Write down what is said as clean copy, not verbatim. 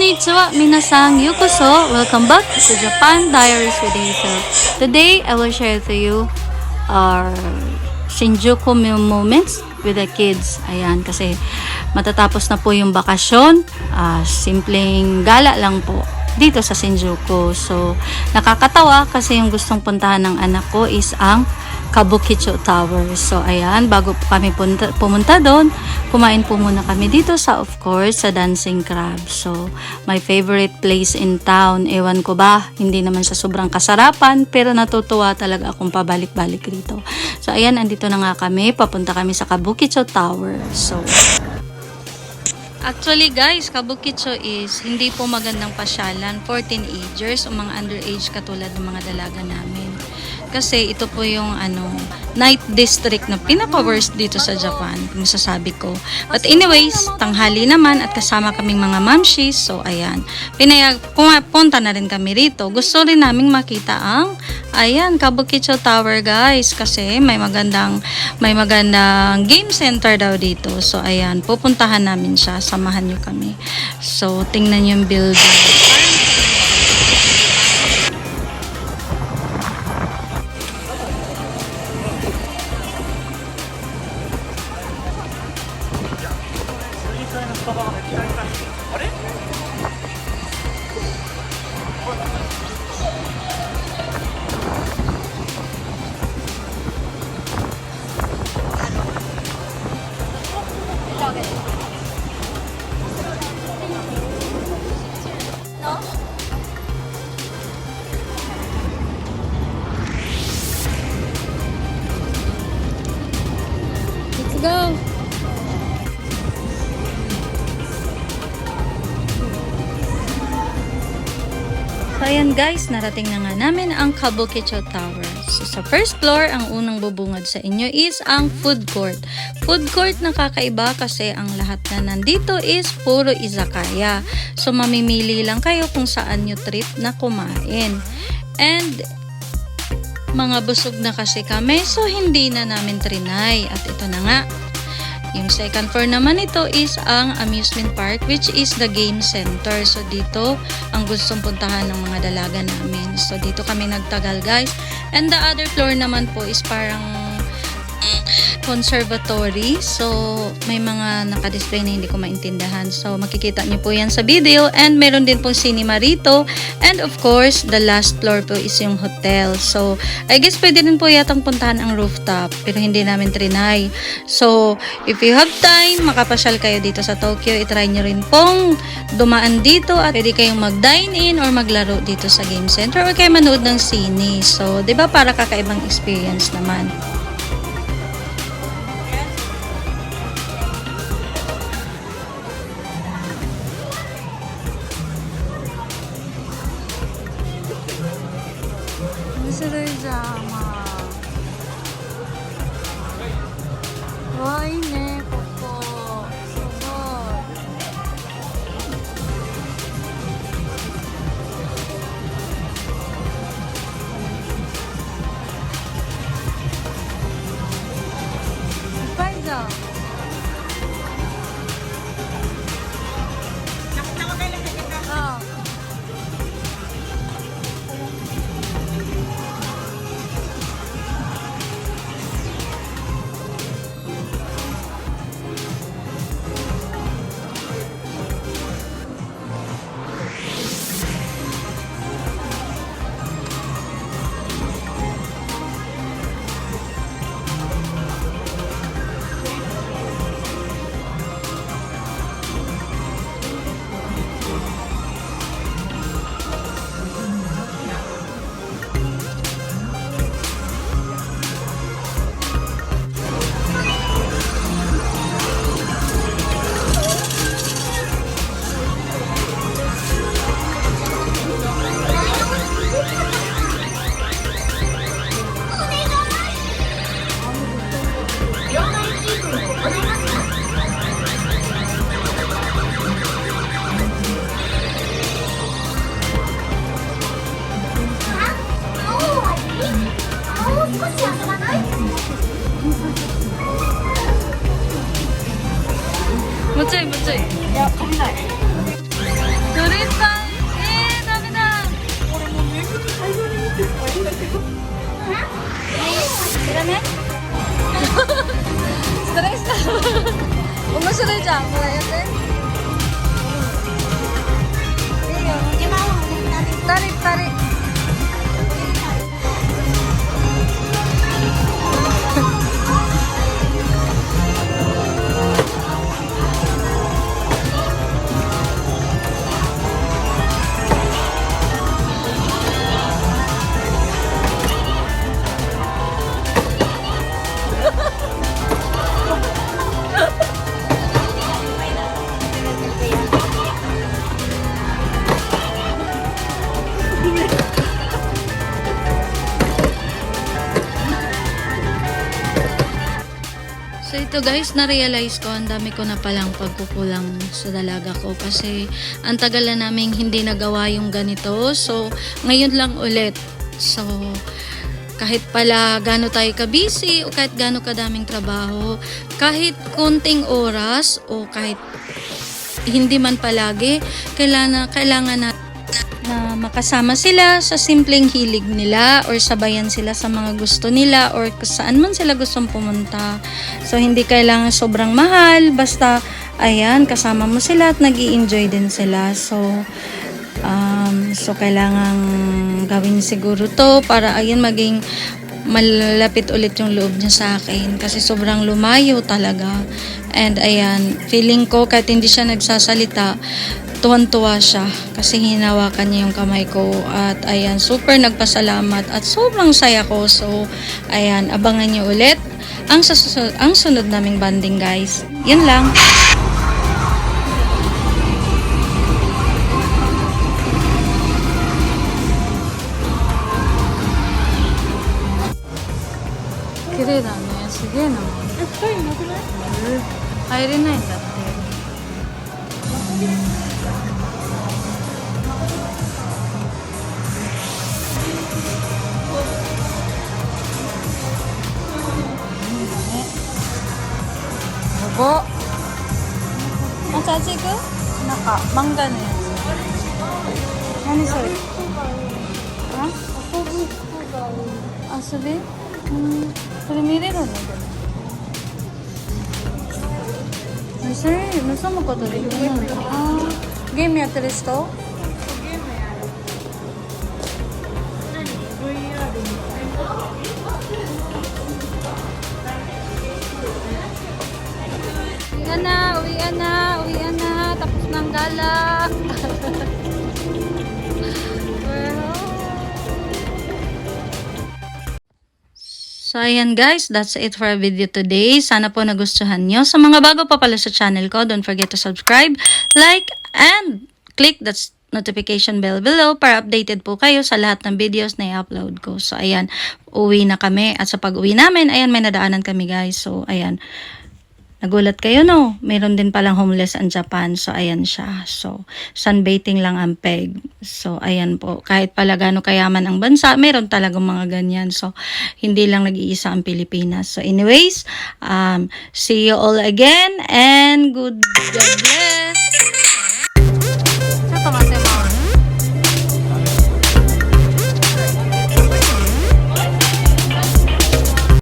Konnichiwa, minasan, yokoso. Welcome back to Japan Diaries with Hazel. Today, I will share to you our Shinjuku moments with the kids. Ayan, kasi matatapos na po yung bakasyon. Simpleng gala lang po dito sa Shinjuku. So, nakakatawa kasi yung gustong puntahan ng anak ko is ang Kabukicho Tower. So, ayan, bago po kami pumunta doon, kumain po muna kami dito sa, of course, sa Dancing Crab. So, my favorite place in town. Ewan ko ba, hindi naman sa sobrang kasarapan, pero natutuwa talaga akong pabalik-balik rito. So, ayan, andito na nga kami. Papunta kami sa Kabukicho Tower. So, actually guys, Kabukicho is hindi po magandang pasyalan for teenagers o mga underage katulad ng mga dalaga namin. Kasi ito po yung night district na pinaka-worst dito sa Japan, kung masasabi ko. But anyways, tanghali naman at kasama kaming mga mamshis. So ayan, pumunta na rin kami rito. Gusto rin naming makita ang Kabukicho Tower guys, kasi may magandang game center daw dito. So ayan, pupuntahan namin siya. Samahan niyo kami. So tingnan yung building. Let's go! So ayan guys, narating na nga namin ang Kabukicho Tower. So sa first floor, ang unang bubungad sa inyo is ang food court. Food court na kakaiba kasi ang lahat na nandito is puro izakaya. So mamimili lang kayo kung saan nyo trip na kumain. And mga busog na kasi kami, so hindi na namin trinay. At ito na nga, yung second floor naman ito is ang amusement park, which is the game center. So dito ang gustong puntahan ng mga dalaga namin. So dito kami nagtagal guys. And the other floor naman po is parang conservatory. So may mga nakadisplay na hindi ko maintindihan. So makikita niyo po yan sa video. And meron din pong cinema rito. And of course, the last floor po is yung hotel. So I guess pwede rin po yatang puntahan ang rooftop. Pero hindi namin trinay. So if you have time, makapasyal kayo dito sa Tokyo. Itry nyo rin pong dumaan dito. At pwede kayong mag-dine in or maglaro dito sa game center. Or kayo manood ng sine. So 'di ba para kakaibang experience naman. 무죄. 야, 겁나. 그래 dami na. Siramet? Stress na. Umusunod siya. Mulai natin. Tarik, tarik. So ito guys, na-realize ko, ang dami ko na palang pagkukulang sa dalaga ko kasi ang tagal na naming hindi nagawa yung ganito. So ngayon lang ulit. So kahit pala gano tayo ka-busy o kahit gano kadaming trabaho, kahit konting oras o kahit hindi man palagi, kailangan na makasama sila sa simpleng hilig nila or sabayan sila sa mga gusto nila or saan man sila gustong pumunta. So hindi kailangan sobrang mahal, basta ayan, kasama mo sila at nag-i-enjoy din sila. So kailangan gawin siguro to para ayun maging malapit ulit yung loob niya sa akin kasi sobrang lumayo talaga. And ayan, feeling ko kahit hindi siya nagsasalita, tuwan-tuwa siya kasi hinawakan niya yung kamay ko at ayan, super nagpasalamat at sobrang saya ko. So ayan, abangan niyo ulit ang sunod naming banding guys. Yun lang. Kire da ne, sige na. Hayri nai daって。お、あ、ちゃち行く？なんか漫画のやつ。何それ？あ？遊び？それ見れるんだけど。それ盗むことできるのかな？ゲームやってる人？Uwian na, tapos ng gala. So ayan guys, that's it for our video today. Sana po nagustuhan nyo. Sa mga bago pa pala sa channel ko, don't forget to subscribe, like, and click that notification bell below para updated po kayo sa lahat ng videos na i-upload ko. So ayan, uwi na kami. At sa pag-uwi namin, ayan, may nadaanan kami guys. So ayan, nagulat kayo no? Meron din palang homeless ang Japan. So ayan siya. So sunbathing lang ang peg. So ayan po. Kahit pala gaano kayaman ang bansa, meron talagang mga ganyan. So hindi lang nag-iisa ang Pilipinas. So anyways, see you all again and God bless.